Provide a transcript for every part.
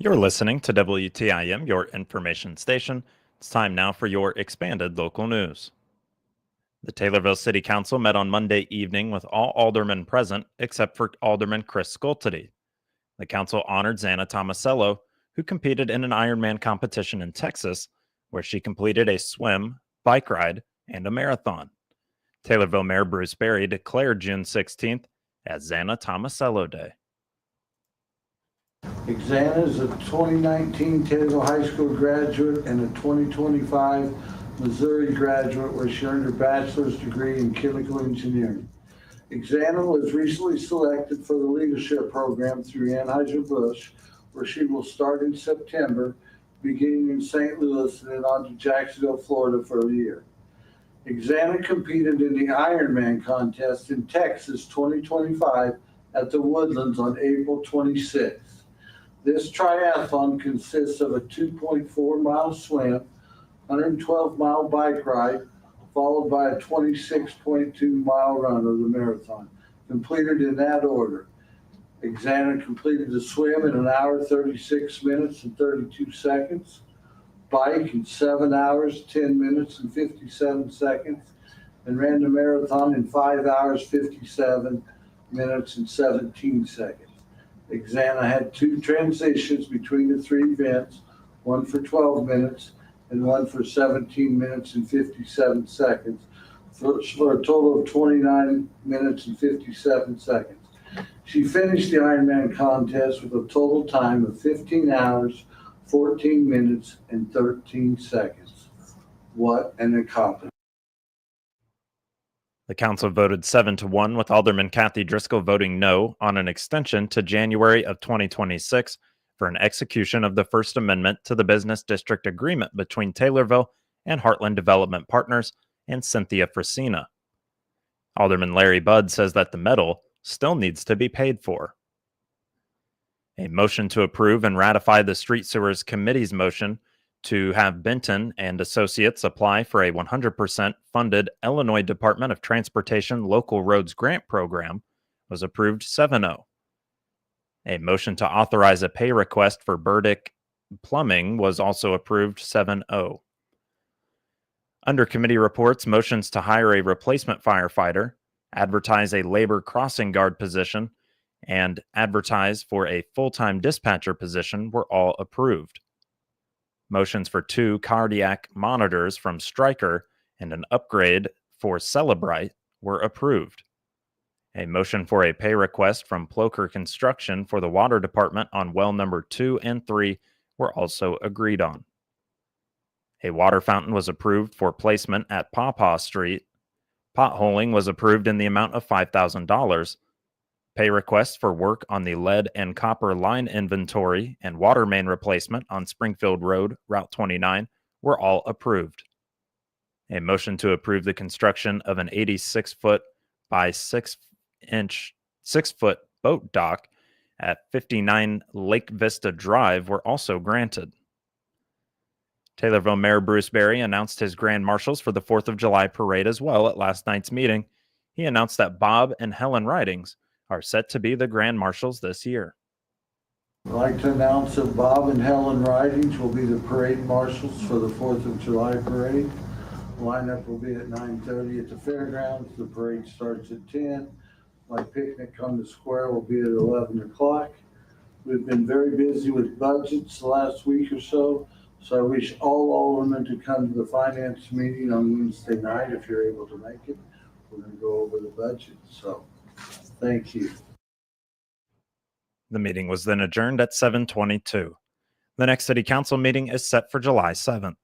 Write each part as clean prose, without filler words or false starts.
You're listening to WTIM, your information station. It's time now for your expanded local news. The Taylorville City Council met on Monday evening with all aldermen present except for Alderman Chris Skoltedy. The council honored Xana Tomasello, who competed in an Ironman competition in Texas, where she completed a swim, bike ride, and a marathon. Taylorville Mayor Bruce Berry declared June 16th as Xana Tomasello Day. Xana is a 2019 Taylorville High School graduate and a 2025 Missouri graduate where she earned her bachelor's degree in chemical engineering. Xana was recently selected for the leadership program through Anheuser-Busch, where she will start in September, beginning in St. Louis and then on to Jacksonville, Florida for a year. Xana competed in the Ironman contest in Texas 2025 at the Woodlands on April 26th. This triathlon consists of a 2.4-mile swim, 112-mile bike ride, followed by a 26.2-mile run of the marathon, completed in that order. Xana completed the swim in 1 hour, 36 minutes, and 32 seconds, bike in 7 hours, 10 minutes, and 57 seconds, and ran the marathon in 5 hours, 57 minutes, and 17 seconds. Xana had 2 transitions between the 3 events, one for 12 minutes and one for 17 minutes and 57 seconds, for a total of 29 minutes and 57 seconds. She finished the Ironman contest with a total time of 15 hours, 14 minutes, and 13 seconds. What an accomplishment. The council voted 7-1, with Alderman Kathy Driscoll voting no on an extension to January of 2026 for an execution of the First Amendment to the Business District Agreement between Taylorville and Heartland Development Partners and Cynthia Frasina. Alderman Larry Budd says that the medal still needs to be paid for. A motion to approve and ratify the Street Sewers Committee's motion to have Benton and Associates apply for a 100% funded Illinois Department of Transportation Local Roads Grant Program was approved 7-0. A motion to authorize a pay request for Burdick Plumbing was also approved 7-0. Under committee reports, motions to hire a replacement firefighter, advertise a labor crossing guard position, and advertise for a full-time dispatcher position were all approved. Motions for 2 cardiac monitors from Stryker and an upgrade for Celebrite were approved. A motion for a pay request from Ploker Construction for the water department on well number 2 and 3 were also agreed on. A water fountain was approved for placement at Pawpaw Street. Potholing was approved in the amount of $5,000. Pay requests for work on the lead and copper line inventory and water main replacement on Springfield Road, Route 29, were all approved. A motion to approve the construction of an 86-foot by 6-foot boat dock at 59 Lake Vista Drive were also granted. Taylorville Mayor Bruce Berry announced his grand marshals for the 4th of July parade as well at last night's meeting. He announced that Bob and Helen Ridings are set to be the grand marshals this year. I'd like to announce that Bob and Helen Ridings will be the parade marshals for the 4th of July parade. The lineup will be at 9:30 at the fairgrounds. The parade starts at 10. My picnic on the square will be at 11 o'clock. We've been very busy with budgets the last week or so, so I wish all aldermen to come to the finance meeting on Wednesday night if you're able to make it. We're going to go over the budget, so thank you. The meeting was then adjourned at 7:22. The next city council meeting is set for July 7th.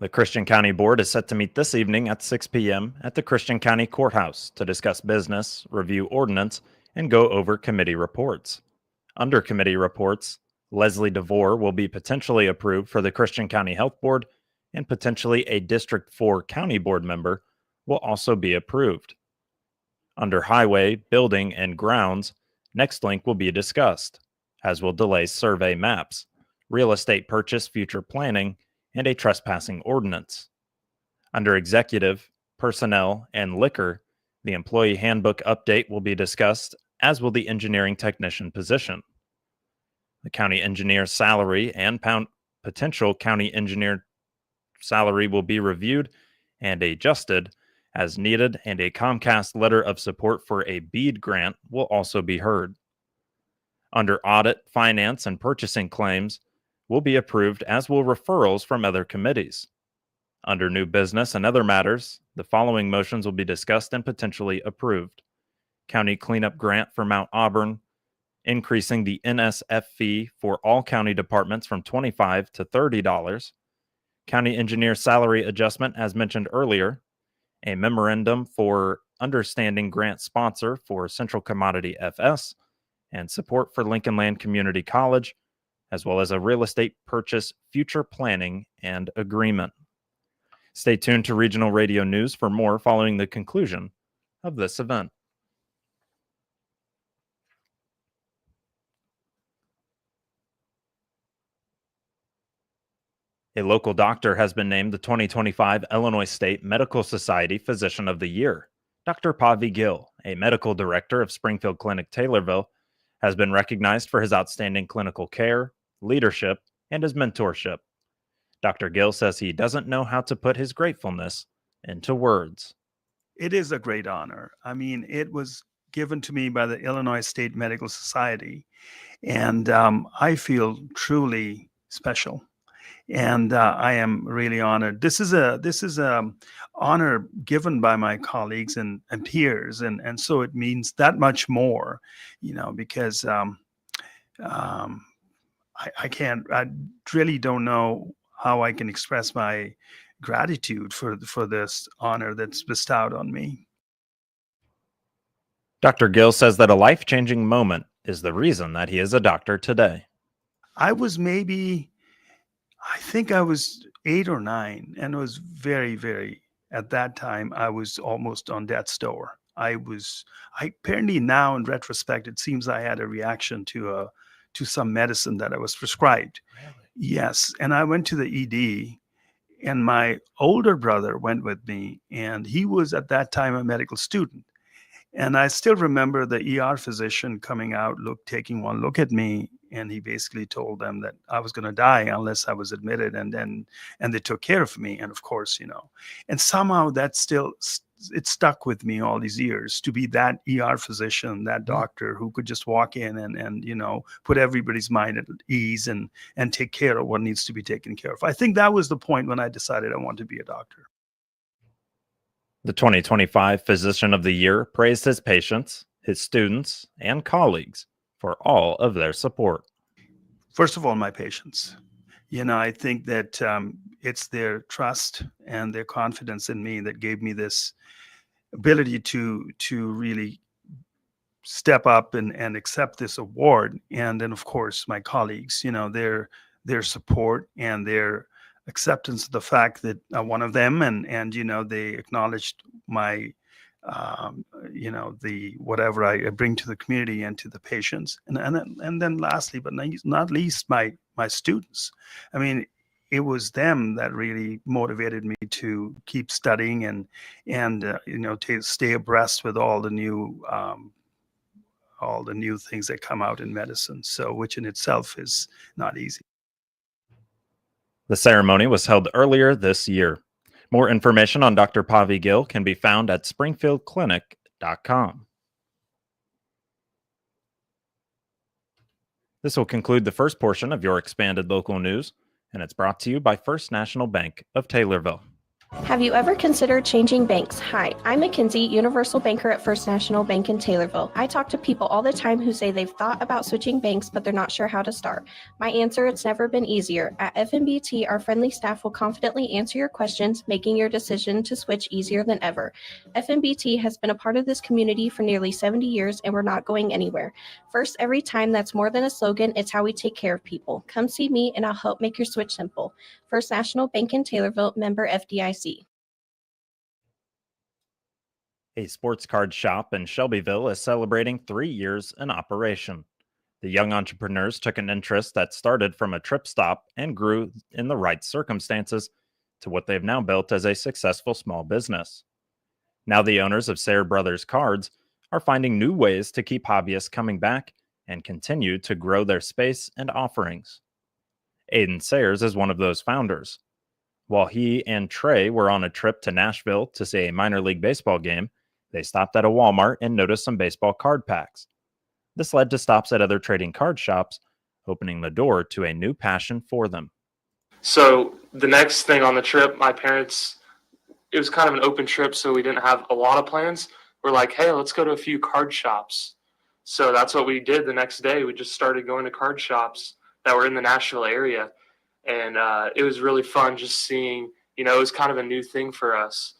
The Christian County Board is set to meet this evening at 6 p.m. at the Christian County Courthouse to discuss business, review ordinance, and go over committee reports. Under committee reports, Leslie DeVore will be potentially approved for the Christian County Health Board, and potentially a District 4 County Board member will also be approved. Under Highway, Building, and Grounds, NextLink will be discussed, as will delay survey maps, real estate purchase future planning, and a trespassing ordinance. Under Executive, personnel, and liquor, the employee handbook update will be discussed, as will the engineering technician position. The county engineer's salary and potential county engineer salary will be reviewed and adjusted as needed, and a Comcast letter of support for a BEAD grant will also be heard. Under audit, finance, and purchasing claims will be approved, as will referrals from other committees. Under new business and other matters, the following motions will be discussed and potentially approved. County cleanup grant for Mount Auburn, increasing the NSF fee for all county departments from $25 to $30. County engineer salary adjustment, as mentioned earlier. A memorandum for understanding grant sponsor for Central Commodity FS, and support for Lincoln Land Community College, as well as a real estate purchase future planning and agreement. Stay tuned to Regional Radio News for more following the conclusion of this event. A local doctor has been named the 2025 Illinois State Medical Society Physician of the Year. Dr. Pavi Gill, a medical director of Springfield Clinic Taylorville, has been recognized for his outstanding clinical care, leadership, and his mentorship. Dr. Gill says he doesn't know how to put his gratefulness into words. It is a great honor. I mean, it was given to me by the Illinois State Medical Society, and I feel truly special. And I am really honored. This is a honor given by my colleagues and peers, and so it means that much more, because I really don't know how I can express my gratitude for this honor that's bestowed on me. Dr. Gill says that a life-changing moment is the reason that he is a doctor today. I think I was 8 or 9, and it was very, very, at that time, I was almost on death's door. Apparently now in retrospect, it seems I had a reaction to some medicine that I was prescribed. Really? Yes. And I went to the ED, and my older brother went with me, and he was at that time a medical student. And I still remember the ER physician coming out, taking one look at me, and he basically told them that I was going to die unless I was admitted, and they took care of me. And of course, and somehow that it stuck with me all these years, to be that ER physician, that doctor who could just walk in and put everybody's mind at ease and take care of what needs to be taken care of. I think that was the point when I decided I want to be a doctor. The 2025 Physician of the Year praised his patients, his students, and colleagues for all of their support. First of all, my patients. I think that it's their trust and their confidence in me that gave me this ability to really step up and accept this award. And then, of course, my colleagues, their support and their acceptance of the fact that one of them, and they acknowledged my the whatever I bring to the community and to the patients, and then lastly but not least, my students. I mean, it was them that really motivated me to keep studying and to stay abreast with all the new things that come out in medicine, so which in itself is not easy. The ceremony was held earlier this year. More information on Dr. Pavi Gill can be found at springfieldclinic.com. This will conclude the first portion of your expanded local news, and it's brought to you by First National Bank of Taylorville. Have you ever considered changing banks? Hi, I'm Mackenzie, Universal Banker at First National Bank in Taylorville. I talk to people all the time who say they've thought about switching banks, but they're not sure how to start. My answer, it's never been easier. At FNBT, our friendly staff will confidently answer your questions, making your decision to switch easier than ever. FNBT has been a part of this community for nearly 70 years, and we're not going anywhere. First, every time, that's more than a slogan, it's how we take care of people. Come see me, and I'll help make your switch simple. First National Bank in Taylorville, member FDIC. A sports card shop in Shelbyville is celebrating 3 years in operation. The young entrepreneurs took an interest that started from a trip stop and grew in the right circumstances to what they've now built as a successful small business. Now the owners of Sayre Brothers Cards are finding new ways to keep hobbyists coming back and continue to grow their space and offerings. Aiden Sayers is one of those founders. While he and Trey were on a trip to Nashville to see a minor league baseball game, they stopped at a Walmart and noticed some baseball card packs. This led to stops at other trading card shops, opening the door to a new passion for them. So the next thing on the trip, my parents, it was kind of an open trip, so we didn't have a lot of plans. We're like, hey, let's go to a few card shops. So that's what we did the next day. We just started going to card shops that were in the Nashville area. And it was really fun just seeing, it was kind of a new thing for us.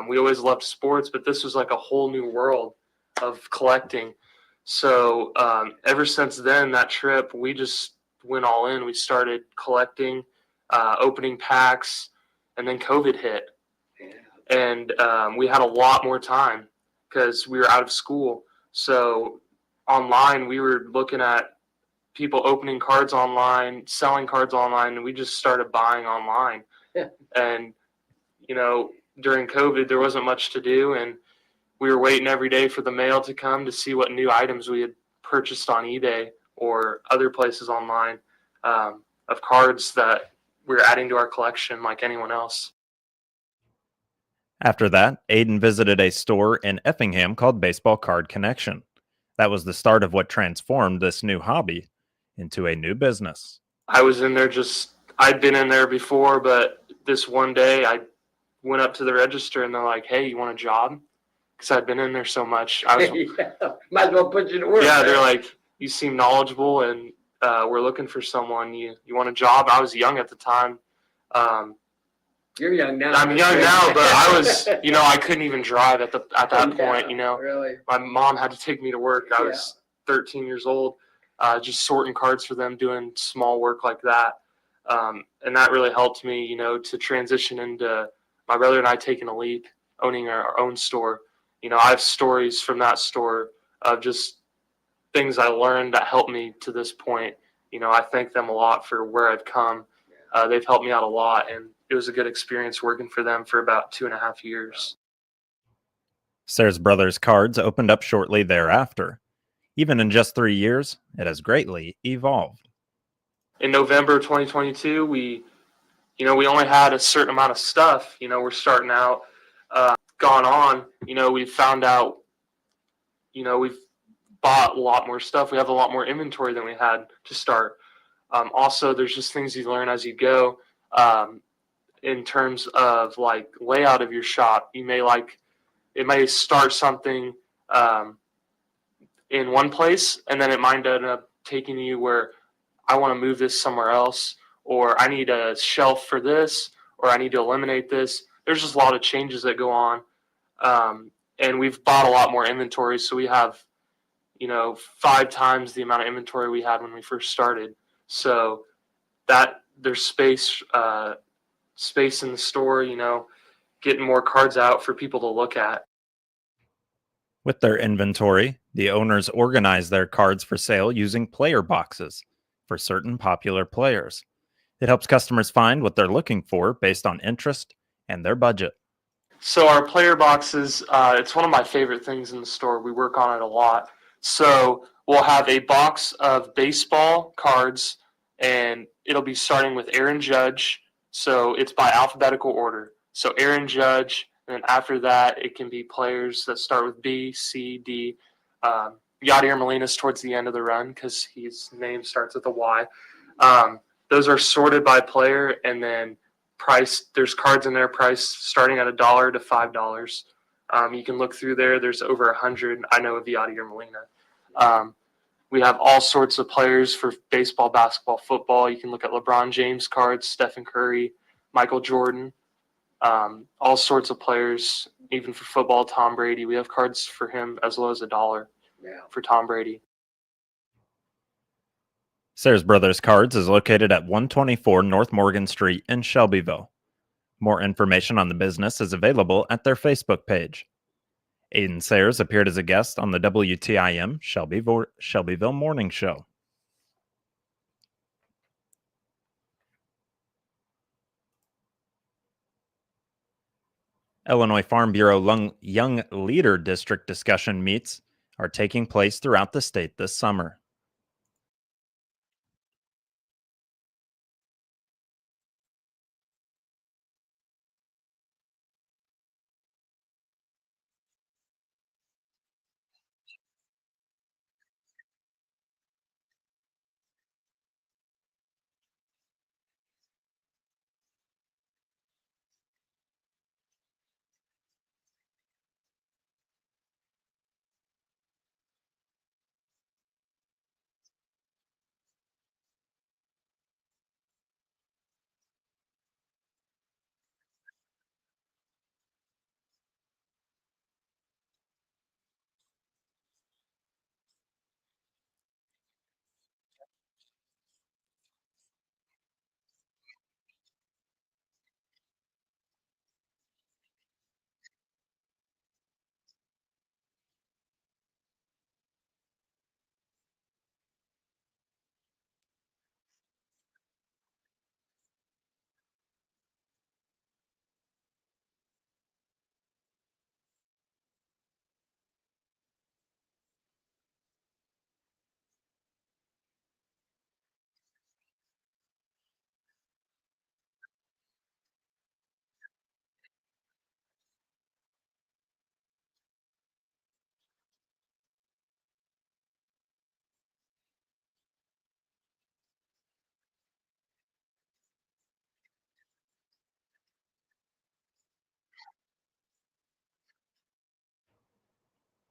We always loved sports, but this was like a whole new world of collecting. So ever since then, that trip, we just went all in. We started collecting, opening packs, and then COVID hit. And we had a lot more time because we were out of school. So online, we were looking at people opening cards online, selling cards online, and we just started buying online. Yeah. And, during COVID, there wasn't much to do, and we were waiting every day for the mail to come to see what new items we had purchased on eBay or other places online of cards that we were adding to our collection like anyone else. After that, Aiden visited a store in Effingham called Baseball Card Connection. That was the start of what transformed this new hobby into a new business. I was in there I'd been in there before, but this one day I went up to the register and they're like, hey, you want a job? Because I'd been in there so much. I was, Might as well put you to work. yeah, they're like, you seem knowledgeable and we're looking for someone. You want a job? I was young at the time. You're young now. I'm young now, but I was, I couldn't even drive at that point, Really? My mom had to take me to work. I was 13 years old, just sorting cards for them, doing small work like that. And that really helped me, to transition into my brother and I taking a leap, owning our own store. I have stories from that store of just things I learned that helped me to this point. I thank them a lot for where I've come. They've helped me out a lot, and it was a good experience working for them for about 2.5 years. Sayre Brothers Cards opened up shortly thereafter. Even in just 3 years, it has greatly evolved. In November 2022, we only had a certain amount of stuff. We're starting out. Gone on, we found out, we've bought a lot more stuff. We have a lot more inventory than we had to start. Also, there's just things you learn as you go. In terms of like layout of your shop, it may start something in one place, and then it might end up taking you where I want to move this somewhere else, or I need a shelf for this, or I need to eliminate this. There's just a lot of changes that go on. And we've bought a lot more inventory. So we have, 5 times the amount of inventory we had when we first started. So that there's space in the store, getting more cards out for people to look at. With their inventory, the owners organize their cards for sale using player boxes for certain popular players. It helps customers find what they're looking for based on interest and their budget. So our player boxes, it's one of my favorite things in the store. We work on it a lot. So we'll have a box of baseball cards, and it'll be starting with Aaron Judge. So it's by alphabetical order. So Aaron Judge, and then after that, it can be players that start with B, C, D. Yadier Molina's towards the end of the run because his name starts with a Y. Those are sorted by player, and then price. There's cards in there priced starting at $1 to $5. You can look through there. There's over 100. I know of Yadier Molina. We have all sorts of players for baseball, basketball, football. You can look at LeBron James cards, Stephen Curry, Michael Jordan, all sorts of players. Even for football, Tom Brady. We have cards for him as low as $1 for Tom Brady. Sayre Brothers Cards is located at 124 North Morgan Street in Shelbyville. More information on the business is available at their Facebook page. Aiden Sayers appeared as a guest on the WTIM Shelbyville Morning Show. Illinois Farm Bureau Young Leader District discussion meets are taking place throughout the state this summer.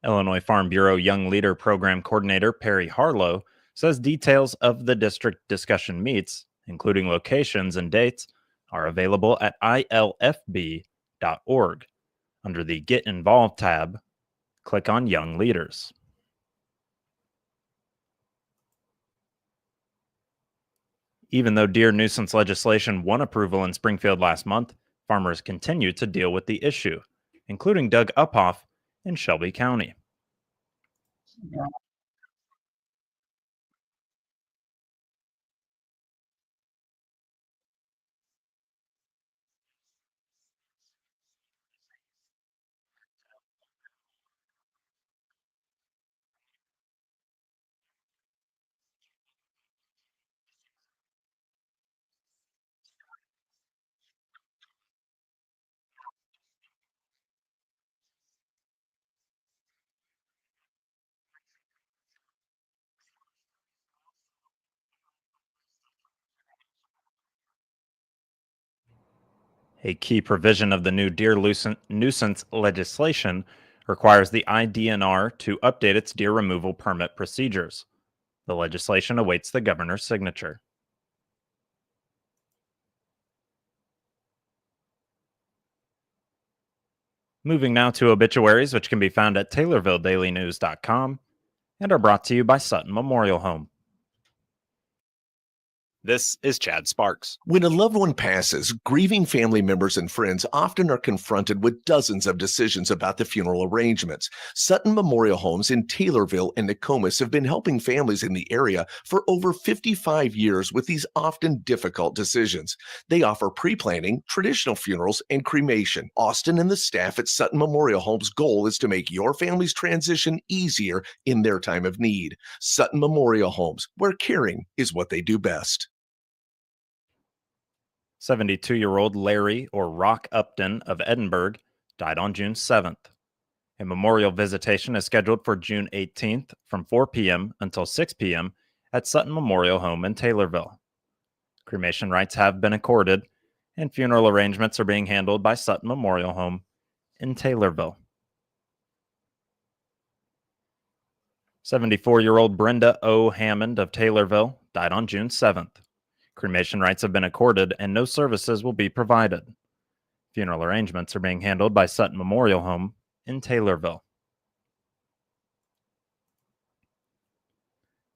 Illinois Farm Bureau Young Leader Program Coordinator Perry Harlow says details of the district discussion meets, including locations and dates, are available at ilfb.org. Under the Get Involved tab, click on Young Leaders. Even though deer nuisance legislation won approval in Springfield last month, farmers continue to deal with the issue, including Doug Uphoff in Shelby County. A key provision of the new deer nuisance legislation requires the IDNR to update its deer removal permit procedures. The legislation awaits the governor's signature. Moving now to obituaries, which can be found at TaylorvilleDailyNews.com and are brought to you by Sutton Memorial Home. This is Chad Sparks. When a loved one passes, grieving family members and friends often are confronted with dozens of decisions about the funeral arrangements. Sutton Memorial Homes in Taylorville and Nokomis have been helping families in the area for over 55 years with these often difficult decisions. They offer pre-planning, traditional funerals, and cremation. Austin and the staff at Sutton Memorial Homes' goal is to make your family's transition easier in their time of need. Sutton Memorial Homes, where caring is what they do best. 72-year-old Larry or Rock Upton of Edinburgh died on June 7th. A memorial visitation is scheduled for June 18th from 4 p.m. until 6 p.m. at Sutton Memorial Home in Taylorville. Cremation rights have been accorded, and funeral arrangements are being handled by Sutton Memorial Home in Taylorville. 74-year-old Brenda O. Hammond of Taylorville died on June 7th. Cremation rights have been accorded and no services will be provided. Funeral arrangements are being handled by Sutton Memorial Home in Taylorville.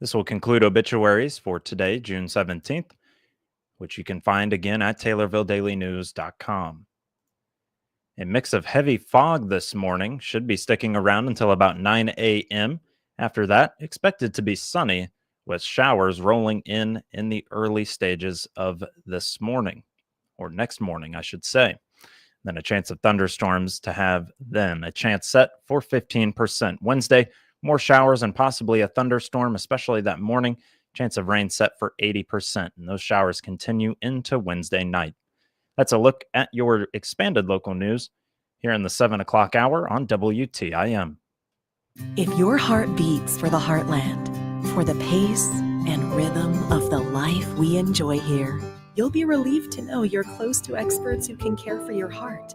This will conclude obituaries for today, June 17th, which you can find again at TaylorvilleDailyNews.com. A mix of heavy fog this morning should be sticking around until about 9 a.m. After that, expected to be sunny, with showers rolling in the early stages of this morning, or next morning, I should say. Then a chance of thunderstorms to have then a chance set for 15%. Wednesday, more showers and possibly a thunderstorm, especially that morning. Chance of rain set for 80%, and those showers continue into Wednesday night. That's a look at your expanded local news here in the 7 o'clock hour on WTIM. If your heart beats for the heartland, for the pace and rhythm of the life we enjoy here, you'll be relieved to know you're close to experts who can care for your heart.